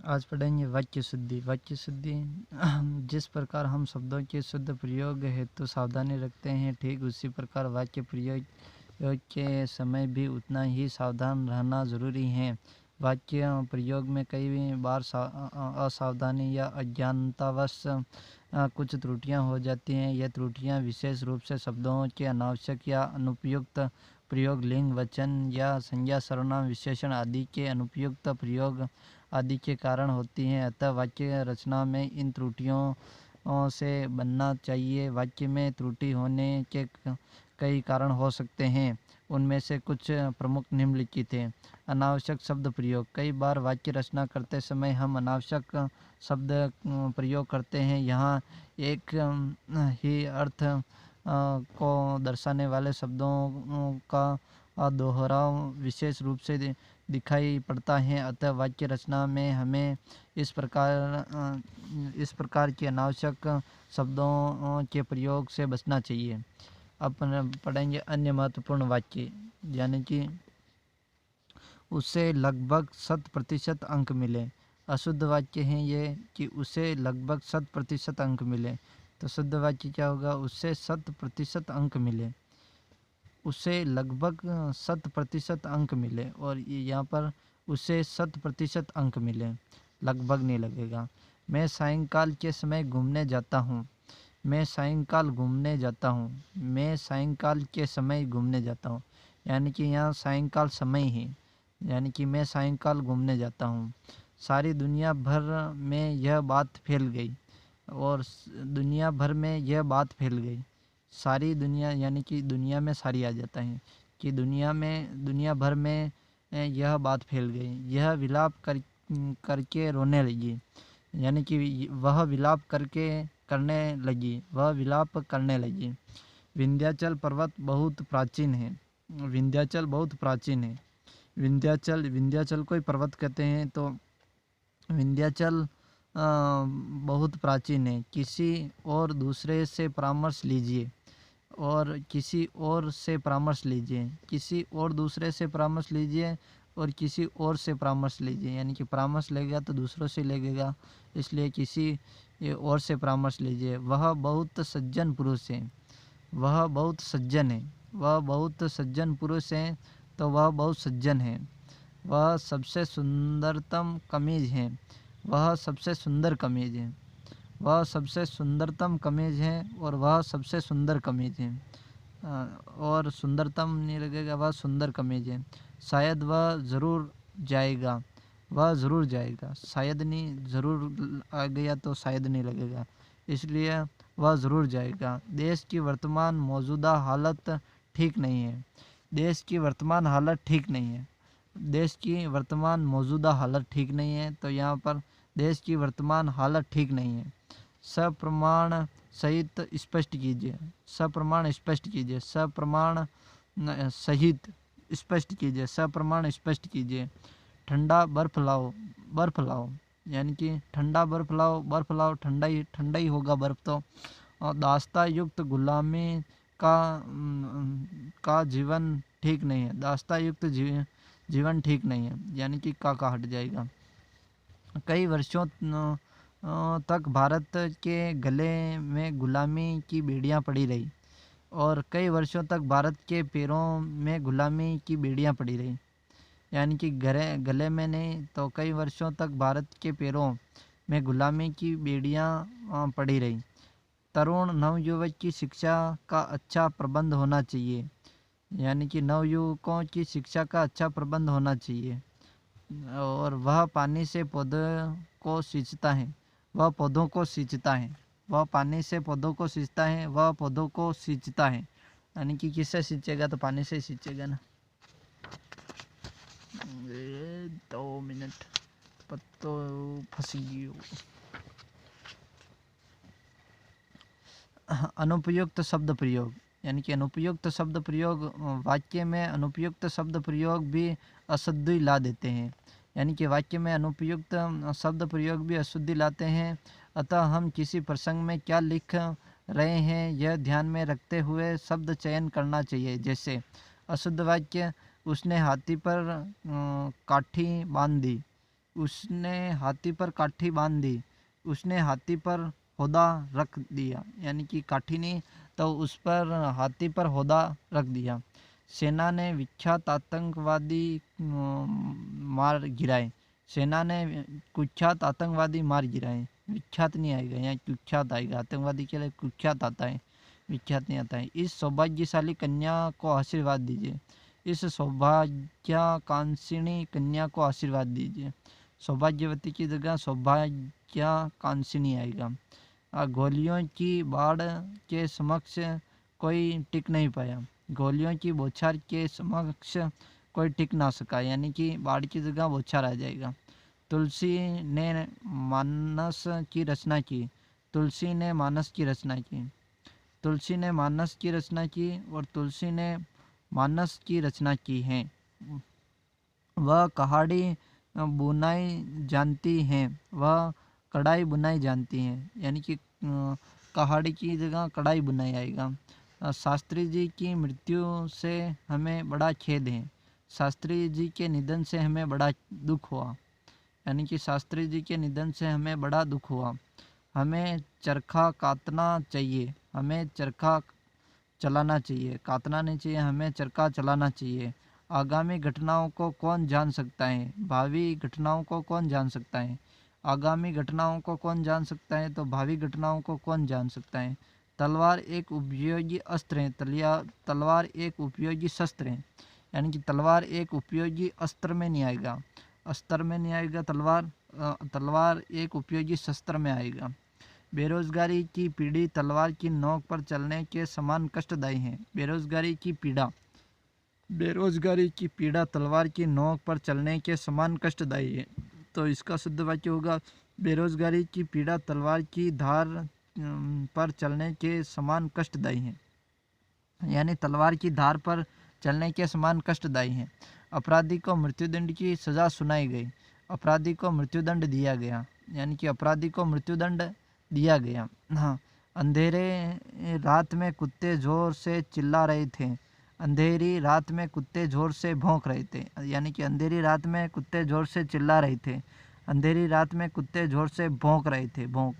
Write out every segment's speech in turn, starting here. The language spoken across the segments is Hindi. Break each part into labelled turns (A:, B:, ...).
A: आज पढ़ेंगे वाक्य शुद्धि। वाक्य शुद्धि जिस प्रकार हम शब्दों के शुद्ध प्रयोग हेतु सावधानी रखते हैं, ठीक उसी प्रकार वाक्य प्रयोग के समय भी उतना ही सावधान रहना जरूरी है। वाक्य प्रयोग में कई बार असावधानी या अज्ञानतावश कुछ त्रुटियां हो जाती हैं। यह त्रुटियां विशेष रूप से शब्दों के अनावश्यक या अनुपयुक्त प्रयोग, लिंग, वचन या संज्ञा, सर्वनाम, विशेषण आदि के अनुपयुक्त प्रयोग आदि के कारण होती हैं। अतः वाक्य रचना में इन त्रुटियों से बनना चाहिए। वाक्य में त्रुटि होने के कई कारण हो सकते हैं। उनमें से कुछ प्रमुख निम्नलिखित हैं। अनावश्यक शब्द प्रयोग। कई बार वाक्य रचना करते समय हम अनावश्यक शब्द प्रयोग करते हैं। यहाँ एक ही अर्थ को दर्शाने वाले शब्दों का दोहराव विशेष रूप से दिखाई पड़ता है। अतः वाक्य रचना में हमें इस प्रकार के अनावश्यक शब्दों के प्रयोग से बचना चाहिए। अब पढ़ेंगे अन्य महत्वपूर्ण वाक्य, यानी कि उसे लगभग 100% अंक मिले। अशुद्ध वाक्य हैं ये कि उसे लगभग 100% अंक मिले। तो शुद्ध वाक्य क्या होगा? उससे 100% अंक मिले, उसे लगभग 100% अंक मिले। और यहाँ पर उसे 100% अंक मिले, लगभग नहीं लगेगा। मैं सायंकाल के समय घूमने जाता हूँ। मैं सायंकाल घूमने जाता हूँ। मैं सायंकाल के समय घूमने जाता हूँ, यानी कि यहाँ सायंकाल समय ही, यानी कि मैं सायंकाल घूमने जाता हूँ। सारी दुनिया भर में यह बात फैल गई, और दुनिया भर में यह बात फैल गई। सारी दुनिया, यानी कि दुनिया में सारी आ जाता है कि दुनिया भर में यह बात फैल गई। यह विलाप करके रोने लगी, यानी कि वह विलाप करने लगी, वह विलाप करने लगी। विंध्याचल पर्वत बहुत प्राचीन है। विंध्याचल बहुत प्राचीन है। विंध्याचल को ही पर्वत कहते हैं, तो विंध्याचल बहुत प्राचीन है। किसी और दूसरे से परामर्श लीजिए, और किसी और से परामर्श लीजिए। किसी और दूसरे से परामर्श लीजिए और किसी और से परामर्श लीजिए, यानी कि परामर्श लेगा तो दूसरों से लगेगा, इसलिए किसी और से परामर्श लीजिए। वह बहुत सज्जन पुरुष है। वह बहुत सज्जन है। वह बहुत सज्जन पुरुष है, तो वह बहुत सज्जन है। वह सबसे सुंदरतम कमीज है। वह सबसे सुंदर कमीज है। वह सबसे सुंदरतम कमीज है, और वह सबसे सुंदर कमीज है। और सुंदरतम नहीं लगेगा, वह सुंदर कमीज है। शायद वह ज़रूर जाएगा। वह ज़रूर जाएगा। शायद नहीं, ज़रूर आ गया तो शायद नहीं लगेगा, इसलिए वह ज़रूर जाएगा। देश की वर्तमान मौजूदा हालत ठीक नहीं है। देश की वर्तमान हालत ठीक नहीं है। देश की वर्तमान मौजूदा हालत ठीक नहीं है, तो यहाँ पर देश की वर्तमान हालत ठीक नहीं है। सप्रमाण सहित स्पष्ट कीजिए। सप्रमाण स्पष्ट कीजिए। सप्रमाण सहित स्पष्ट कीजिए। सप्रमाण स्पष्ट कीजिए। ठंडा बर्फ लाओ। बर्फ लाओ, यानी कि ठंडा बर्फ लाओ। बर्फ लाओ, ठंडा ही होगा बर्फ तो। और दास्ता युक्त गुलामी का जीवन ठीक नहीं है। दास्ता युक्त जीवन ठीक नहीं है, यानी कि का हट जाएगा। कई वर्षों तक भारत के गले में गुलामी की बेड़ियां पड़ी रही, और कई वर्षों तक भारत के पैरों में गुलामी की बेड़ियां पड़ी रही, यानी कि गले में नहीं, तो कई वर्षों तक भारत के पैरों में गुलामी की बेड़ियां पड़ी रही। तरुण नवयुवक की शिक्षा का अच्छा प्रबंध होना चाहिए, यानी कि नवयुवकों की शिक्षा का अच्छा प्रबंध होना चाहिए। और वह पानी से पौधों को सींचता है। वह पौधों को सींचता है। वह पानी से पौधों को सींचता है। वह पौधों को सींचता है, यानी कि किससे सींचेगा? तो पानी से सींचेगा ना। 2 मिनट पत्तो फंसी गयो। अनुपयुक्त शब्द प्रयोग, यानी कि अनुपयुक्त शब्द प्रयोग, वाक्य में अनुपयुक्त शब्द प्रयोग भी अशुद्धि ला देते हैं, यानी कि वाक्य में अनुपयुक्त शब्द प्रयोग भी अशुद्धि लाते हैं। अतः हम किसी प्रसंग में क्या लिख रहे हैं यह ध्यान में रखते हुए शब्द चयन करना चाहिए। जैसे अशुद्ध वाक्य, उसने हाथी पर काठी बांध दी, उसने हाथी पर काठी बांध दी, उसने हाथी पर होदा रख दिया, यानी कि काठी नहीं तो उस पर हाथी पर होदा रख दिया। सेना ने विख्यात आतंकवादी मार गिराए, सेना ने कुख्यात आतंकवादी मार गिराए। विख्यात नहीं आएगा, यहाँ कुख्यात आएगा, आतंकवादी के लिए कुख्यात आता है, विख्यात नहीं आता है। इस सौभाग्यशाली कन्या को आशीर्वाद दीजिए, इस सौभाग्यकांक्षिणी कन्या को आशीर्वाद दीजिए। सौभाग्यवती की जगह सौभाग्यकांक्षिणी आएगा। गोलियों की बाढ़ के समक्ष कोई टिक नहीं पाया, गोलियों की बौछार के समक्ष कोई टिक ना सका, यानी कि बाढ़ की जगह बौछार आ जाएगा। तुलसी ने मानस की रचना की, तुलसी ने मानस की रचना की, तुलसी ने मानस की रचना की और तुलसी ने मानस की रचना की है। वह कहाड़ी बुनाई जानती हैं, वह कढ़ाई बुनाई जानती हैं, यानी कि कहाड़ी की जगह कढ़ाई बुनाई आएगा। शास्त्री जी की मृत्यु से हमें बड़ा खेद है, शास्त्री जी के निधन से हमें बड़ा दुख हुआ, यानी कि शास्त्री जी के निधन से हमें बड़ा दुख हुआ। हमें चरखा काटना चाहिए, हमें चरखा चलाना चाहिए, काटना नहीं चाहिए, हमें चरखा चलाना चाहिए। आगामी घटनाओं को कौन जान सकता है, भावी घटनाओं को कौन जान सकता है। आगामी घटनाओं को कौन जान सकता है, तो भावी घटनाओं को कौन जान सकता है। तलवार एक उपयोगी अस्त्र है, तलवार एक उपयोगी शस्त्र है, यानी कि तलवार एक उपयोगी अस्त्र में नहीं आएगा, अस्त्र में नहीं आएगा तलवार, तलवार एक उपयोगी शस्त्र में आएगा। बेरोजगारी की पीढ़ी तलवार की नोक पर चलने के समान कष्टदायी है, बेरोजगारी की पीड़ा, बेरोजगारी की पीड़ा तलवार की नोक पर चलने के समान कष्टदायी है। तो इसका शुद्ध वाक्य होगा बेरोजगारी की पीड़ा तलवार की धार पर चलने के समान कष्टदायी है, यानी तलवार की धार पर चलने के समान कष्टदायी है। अपराधी को मृत्युदंड की सज़ा सुनाई गई, अपराधी को मृत्युदंड दिया गया, यानी कि अपराधी को मृत्युदंड दिया गया। हाँ, अंधेरे रात में कुत्ते ज़ोर से चिल्ला रहे थे, अंधेरी रात में कुत्ते ज़ोर से भौंक रहे थे, यानी कि अंधेरी रात में कुत्ते ज़ोर से चिल्ला रहे थे, अंधेरी रात में कुत्ते ज़ोर से भौंक रहे थे, भौंक।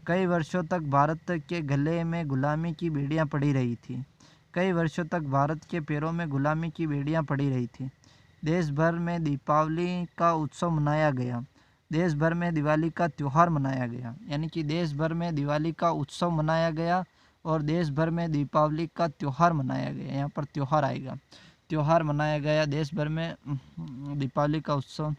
A: कई वर्षों तक भारत के गले में गुलामी की बेड़ियाँ पड़ी रही थी, कई वर्षों तक भारत के पैरों में गुलामी की बेड़ियाँ पड़ी रही थी। देश भर में दीपावली का उत्सव मनाया गया, देश भर में दिवाली का त्यौहार मनाया गया, यानी कि देश भर में दिवाली का उत्सव मनाया गया और देश भर में दीपावली का त्यौहार मनाया गया, यहाँ पर त्यौहार आएगा, त्यौहार मनाया गया देश भर में, दीपावली का उत्सव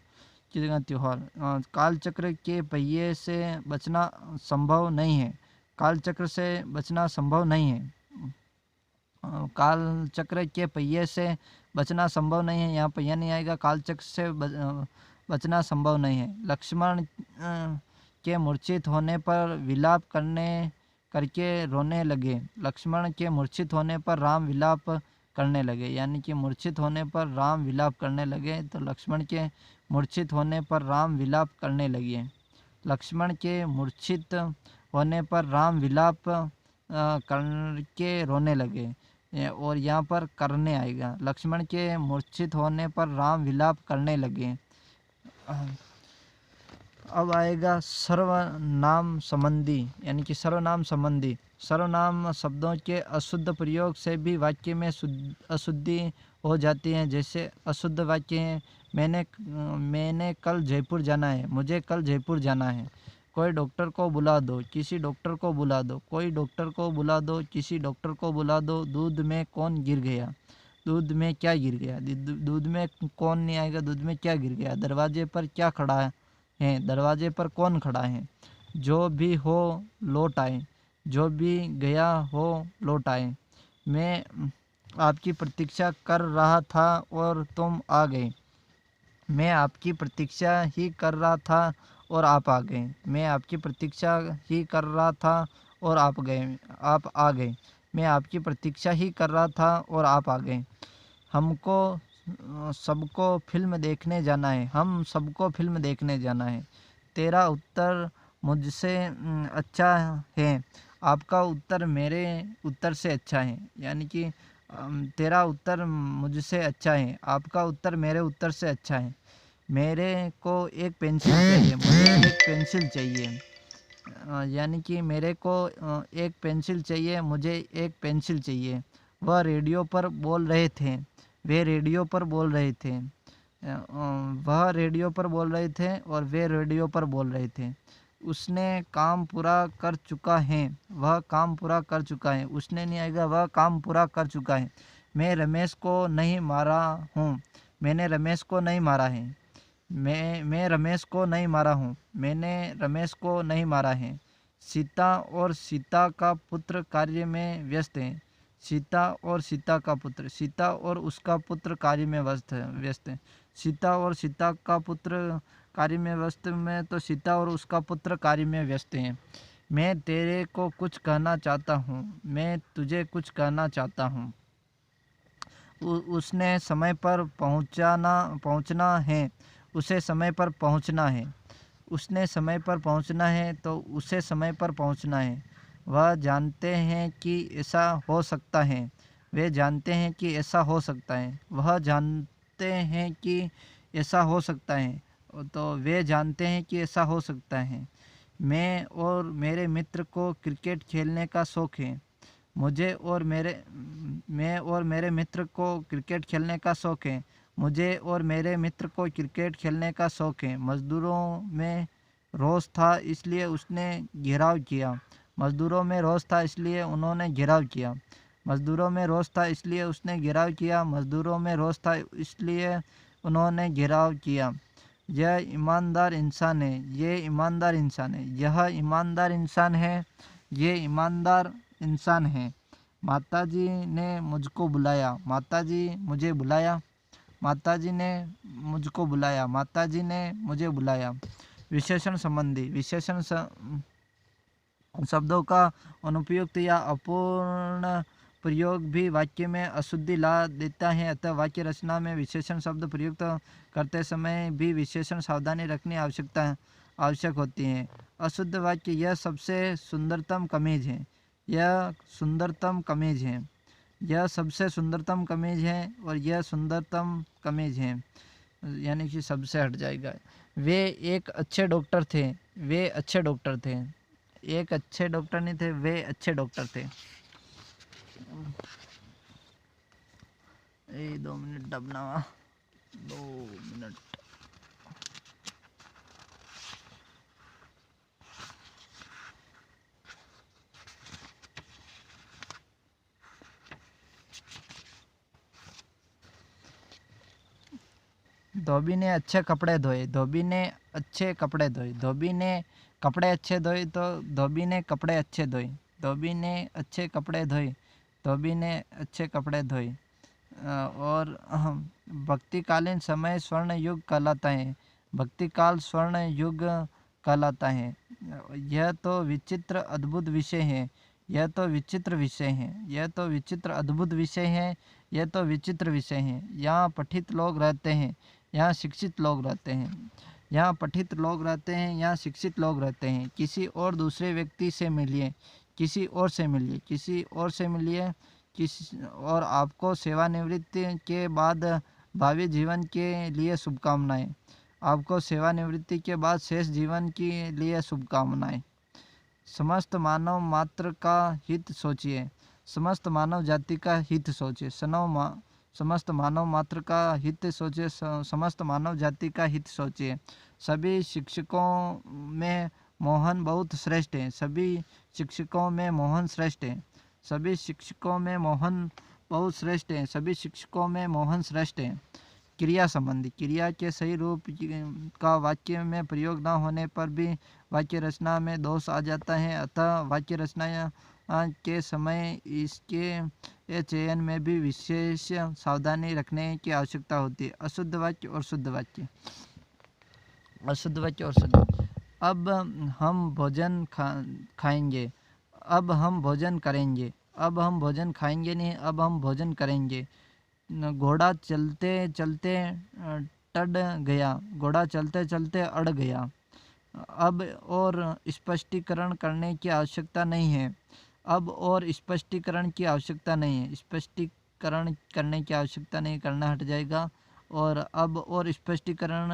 A: की जगह त्यौहार। कालचक्र के पहिए से बचना संभव नहीं है, कालचक्र से बचना संभव नहीं है, कालचक्र के पहिए से बचना संभव नहीं है, यहाँ पहिया नहीं आएगा, कालचक्र से बचना संभव नहीं है। लक्ष्मण के मूर्छित होने पर विलाप करके रोने लगे, लक्ष्मण के मूर्छित होने पर राम विलाप करने लगे, यानी कि मूर्छित होने पर राम विलाप करने लगे, तो लक्ष्मण के मूर्छित होने पर राम विलाप करने लगे, लक्ष्मण के मूर्छित होने पर राम विलाप करके रोने लगे, और यहाँ पर करने आएगा, लक्ष्मण के मूर्छित होने पर राम विलाप करने लगे। अब आएगा सर्वनाम संबंधी, यानी कि सर्वनाम संबंधी। सर्वनाम शब्दों के अशुद्ध प्रयोग से भी वाक्य में अशुद्धि हो जाती है। जैसे अशुद्ध वाक्य हैं, मैंने कल जयपुर जाना है, मुझे कल जयपुर जाना है। कोई डॉक्टर को बुला दो, किसी डॉक्टर को बुला दो, कोई डॉक्टर को बुला दो, किसी डॉक्टर को बुला दो। दूध में कौन गिर गया, दूध में क्या गिर गया, दूध में कौन नहीं आएगा, दूध में क्या गिर गया। दरवाजे पर क्या खड़ा है, दरवाजे पर कौन खड़ा है। जो भी हो लौट आए, जो भी गया हो लौट आए। मैं आपकी प्रतीक्षा कर रहा था और तुम आ गए, मैं आपकी प्रतीक्षा ही कर रहा था और आप आ गए, मैं आपकी प्रतीक्षा ही कर रहा था और आप आ गए, मैं आपकी प्रतीक्षा ही कर रहा था और आप आ गए। हमको सबको फिल्म देखने जाना है, हम सबको फिल्म देखने जाना है। तेरा उत्तर मुझसे अच्छा है, आपका उत्तर मेरे उत्तर से अच्छा है, यानी कि तेरा उत्तर मुझसे अच्छा है, आपका उत्तर मेरे उत्तर से अच्छा है। मेरे को एक पेंसिल चाहिए, मुझे एक पेंसिल चाहिए। यानी कि मेरे को एक पेंसिल चाहिए, मुझे एक पेंसिल चाहिए। वह रेडियो पर बोल रहे थे, वे रेडियो पर बोल रहे थे। वह रेडियो पर बोल रहे थे और वे रेडियो पर बोल रहे थे। उसने काम पूरा कर चुका है, वह काम पूरा कर चुका है। उसने नहीं आएगा, वह काम पूरा कर चुका है। मैं रमेश को नहीं मारा हूँ, मैंने रमेश को नहीं मारा है। मैं रमेश को नहीं मारा हूँ, मैंने रमेश को नहीं मारा है। सीता और सीता का पुत्र कार्य में व्यस्त है। सीता और सीता का पुत्र, सीता और उसका पुत्र कार्य में व्यस्त है। सीता और सीता का पुत्र कार्य में व्यस्त में तो सीता और उसका पुत्र कार्य में व्यस्त हैं। मैं तेरे को कुछ कहना चाहता हूँ, मैं तुझे कुछ कहना चाहता हूँ। उसने समय पर पहुँचना है, उसे समय पर पहुँचना है। उसने समय पर पहुँचना है तो उसे समय पर पहुँचना है। वह जानते हैं कि ऐसा हो सकता है, वे जानते हैं कि ऐसा हो सकता है। वह जानते हैं कि ऐसा हो सकता है तो वे जानते हैं कि ऐसा हो सकता है। मैं और मेरे मित्र को क्रिकेट खेलने का शौक़ है। मैं और मेरे मित्र को क्रिकेट खेलने का शौक़ है। मुझे और मेरे मित्र को क्रिकेट खेलने का शौक़ है। मज़दूरों में रोष था इसलिए उसने घेराव किया। मज़दूरों में रोष था इसलिए उन्होंने घेराव किया। मज़दूरों में रोष था इसलिए उसने घेराव किया। मज़दूरों में रोष था इसलिए उन्होंने घेराव किया। यह ईमानदार इंसान है, ये ईमानदार इंसान है, यह ईमानदार इंसान है, ये ईमानदार इंसान है। माताजी ने मुझको बुलाया, माताजी मुझे बुलाया, माताजी ने मुझको बुलाया, माताजी ने मुझे बुलाया। विशेषण संबंधी, विशेषण शब्दों का अनुपयुक्त या अपूर्ण प्रयोग भी वाक्य में अशुद्धि ला देता है। अतः वाक्य रचना में विशेषण शब्द प्रयुक्त करते समय भी विशेषण सावधानी रखनी आवश्यक होती है। अशुद्ध वाक्य, यह सबसे सुंदरतम कमीज है, यह सुंदरतम कमीज है, यह सबसे सुंदरतम कमीज है और यह सुंदरतम कमीज है, यानी कि सबसे हट जाएगा। वे एक अच्छे डॉक्टर थे, वे अच्छे डॉक्टर थे। एक अच्छे डॉक्टर नहीं थे, वे अच्छे डॉक्टर थे। 2 मिनट दबना, 2 मिनट। धोबी ने अच्छे कपड़े धोए, धोबी ने अच्छे कपड़े धोए, धोबी ने कपड़े अच्छे धोए तो धोबी ने कपड़े अच्छे धोए, धोबी ने अच्छे कपड़े धोए, धोबी ने अच्छे कपड़े धोए। और भक्तिकालीन समय स्वर्ण युग कहलाता है, भक्तिकाल स्वर्ण युग कहलाता है। यह तो विचित्र अद्भुत विषय है, यह तो विचित्र विषय है, यह तो विचित्र अद्भुत विषय है, यह तो विचित्र विषय है। यहाँ पठित लोग रहते हैं, यहाँ शिक्षित लोग रहते हैं, यहाँ पठित लोग रहते हैं, यहाँ शिक्षित लोग रहते हैं। किसी और दूसरे व्यक्ति से मिलिए, किसी और से मिलिए, किसी और से मिलिए, और आपको सेवानिवृत्ति के बाद भावी जीवन के लिए शुभकामनाएं। आपको सेवानिवृत्ति के बाद शेष जीवन के लिए शुभकामनाएं। समस्त मानव मात्र का हित सोचिए, समस्त मानव जाति का हित सोचिए। समस्त मानव मात्र का हित सोचिए, समस्त मानव जाति का हित सोचिए। सभी शिक्षकों में मोहन बहुत श्रेष्ठ है, सभी शिक्षकों में मोहन श्रेष्ठ है, सभी शिक्षकों में मोहन बहुत श्रेष्ठ है, सभी शिक्षकों में मोहन श्रेष्ठ है। क्रिया संबंधी, क्रिया के सही रूप का वाक्य में प्रयोग न होने पर भी वाक्य रचना में दोष आ जाता है। अतः वाक्य रचना के समय इसके चयन में भी विशेष सावधानी रखने की आवश्यकता होती है। अशुद्ध वाक्य और शुद्ध वाक्य, अशुद्ध वाक्य और शुद्ध। अब हम भोजन खाएंगे, अब हम भोजन करेंगे, अब हम भोजन खाएंगे नहीं, अब हम भोजन करेंगे। घोड़ा चलते चलते टड गया, घोड़ा चलते चलते अड़ गया। अब और स्पष्टीकरण करने की आवश्यकता नहीं है, अब और स्पष्टीकरण की आवश्यकता नहीं है, स्पष्टीकरण करने की आवश्यकता नहीं, करना हट जाएगा। और अब और स्पष्टीकरण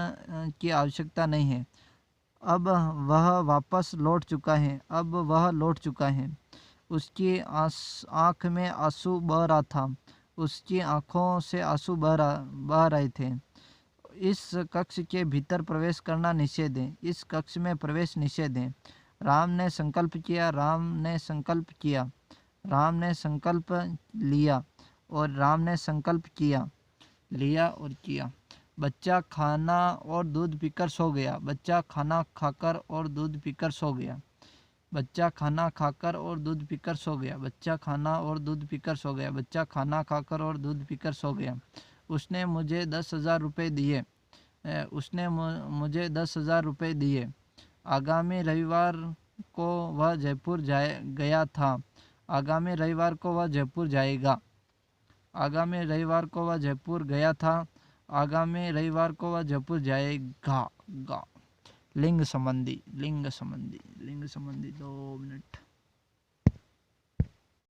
A: की आवश्यकता नहीं है। अब वह वापस लौट चुका है, अब वह लौट चुका है। उसकी आँख में आंसू बह रहा था, उसकी आँखों से आंसू बह रहे थे। इस कक्ष के भीतर प्रवेश करना निषेध है, इस कक्ष में प्रवेश निषेध है। राम ने संकल्प किया, राम ने संकल्प किया, राम ने संकल्प लिया और राम ने संकल्प किया, लिया और किया। बच्चा खाना और दूध पीकर सो गया, बच्चा खाना खाकर और दूध पीकर सो गया, बच्चा खाना खाकर और दूध पीकर सो गया, बच्चा खाना और दूध पीकर सो गया, बच्चा खाना खाकर और दूध पीकर सो गया। उसने मुझे 10,000 रुपये दिए, उसने मुझे 10,000 रुपये दिए। आगामी रविवार को वह जयपुर गया था, आगामी रविवार को वह जयपुर जाएगा, आगामी रविवार को वह जयपुर गया था, आगामी रविवार को वह जयपुर जाएगा। गा लिंग संबंधी, लिंग संबंधी, लिंग संबंधी 2 मिनट।